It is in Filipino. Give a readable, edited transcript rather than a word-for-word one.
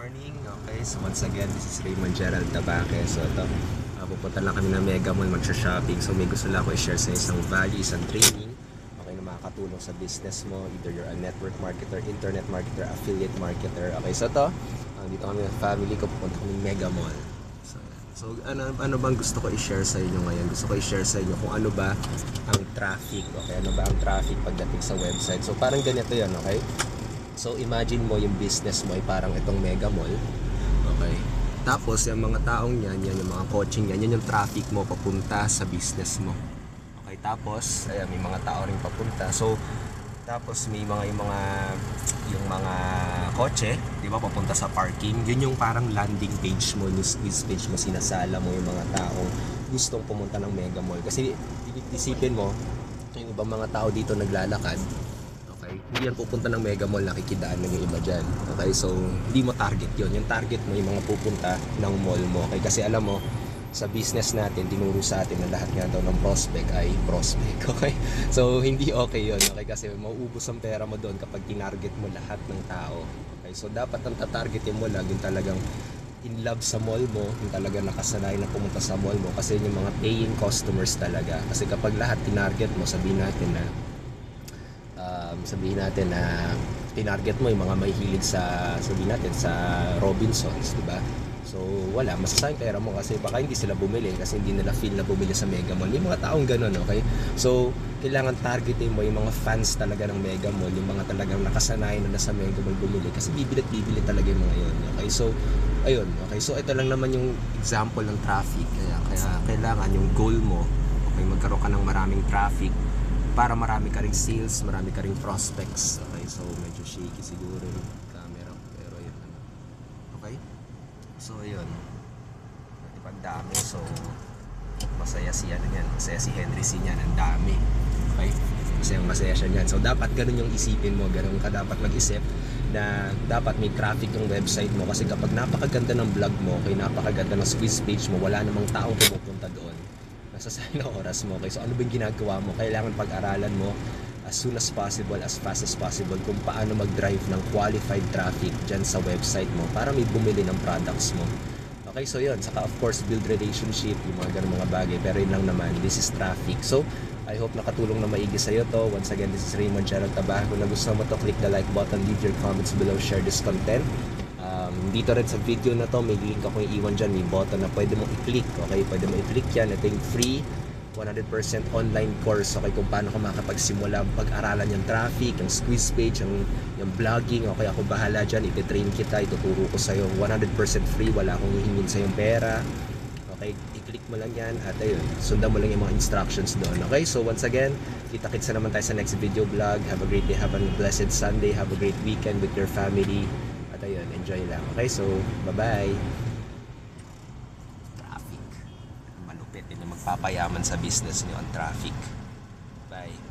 morning. Okay, so once again, this is Raymond Gerald Tabaque. So ito, pupunta lang kami ng Mega Mall magsha-shopping. So may gusto lang ako i-share sa isang value, isang training. Okay, na makakatulong sa business mo. Either you're a network marketer, internet marketer, affiliate marketer. Okay, so ito, dito kami ng family ko, pupunta kami ng Mega Mall. So ano bang gusto ko i-share sa inyo ngayon? Gusto ko i-share sa inyo kung ano ba ang traffic. Okay, ano ba ang traffic pagdating sa website. So parang ganito yan, okay? So imagine mo yung business mo ay parang itong Mega Mall. Okay. Tapos yung mga taong yan yung mga coaching yan yung traffic mo papunta sa business mo. Okay, tapos ayan, may mga tao ring papunta. So tapos may yung mga kotse, 'di ba, papunta sa parking. Yun yung parang landing page mo, news page mo, sinasala mo yung mga taong gustong pumunta ng Mega Mall. Kasi isipin mo, yung ibang mga tao dito naglalakad. Okay, hindi yan pupunta ng Mega Mall, nakikidaan lang yung iba dyan. Okay, so hindi mo target yun. Yung target mo yung mga pupunta ng mall mo. Okay, kasi alam mo, sa business natin, tinuro sa atin na lahat nga daw ng prospect ay prospect. Okay, so hindi okay yun. Okay, kasi mauubos ang pera mo doon kapag tinarget mo lahat ng tao. Okay, so dapat ang tatargetin mo lang yung talagang in love sa mall mo, yung talagang nakasanay na pumunta sa mall mo, kasi yung mga paying customers talaga. Kasi kapag lahat tinarget mo, sabihin natin na tinarget mo yung mga may hilig sa, sabihin natin, sa Robinsons, di ba? So wala, masasayang pera mo kasi baka hindi sila bumili kasi hindi nila feel na bumili sa Mega Mall. Yung mga taong ganun, okay? So kailangan targetin mo yung mga fans talaga ng Mega Mall, yung mga talagang nakasanayan na nasa Mega Mall bumili, kasi bibili talaga yung mga yun. Okay, so ayun, okay, so ito lang naman yung example ng traffic. Kaya kailangan yung goal mo, okay, magkaroon ka ng maraming traffic para marami ka ring sales, marami ka ring prospects. Okay, so medyo shaky siguro yung camera, pero yun. Okay, so yun, diba, ang dami. So masaya si Henry C niyan, ang dami. Okay, masaya siya niyan. So dapat ganun yung isipin mo, ganun ka dapat mag-isip, na dapat may traffic yung website mo. Kasi kapag napakaganda ng vlog mo, okay, napakaganda ng squeeze page mo, wala namang taong pumupunta doon, nasasayang na oras mo. Okay, so ano ba yung ginagawa mo? Kailangan pag-aralan mo as soon as possible, as fast as possible, kung paano mag-drive ng qualified traffic dyan sa website mo para may bumili ng products mo. Okay, so yun, saka of course build relationship, yung mga ganun mga bagay, pero yun lang naman, this is traffic. So I hope nakatulong na maigi sa'yo to. Once again, this is Raymond Gerald Tabaque. Kung nagustuhan mo to, click the like button, leave your comments below, share this content. Dito rin sa video na to, may link ako iiwan dyan, may button na pwede mong i-click. Okay, pwede mong i-click yan. Ito yung free 100% online course, okay, kung paano ka makapagsimula pag-aralan yung traffic, yung squeeze page, yung vlogging. Okay, ako bahala dyan, ititrain kita, ituturo ko sa'yo, 100% free, wala akong hihingin sa'yong pera. Okay, i-click mo lang yan at ayun, sundan mo lang yung mga instructions doon. Okay, so once again, kita-kitsa naman tayo sa next video vlog. Have a great day, have a blessed Sunday, have a great weekend with your family. At ayun, enjoy lang. Okay, so bye-bye. Traffic, malupit, yun yung magpapayaman sa business nyo, ang traffic. Bye.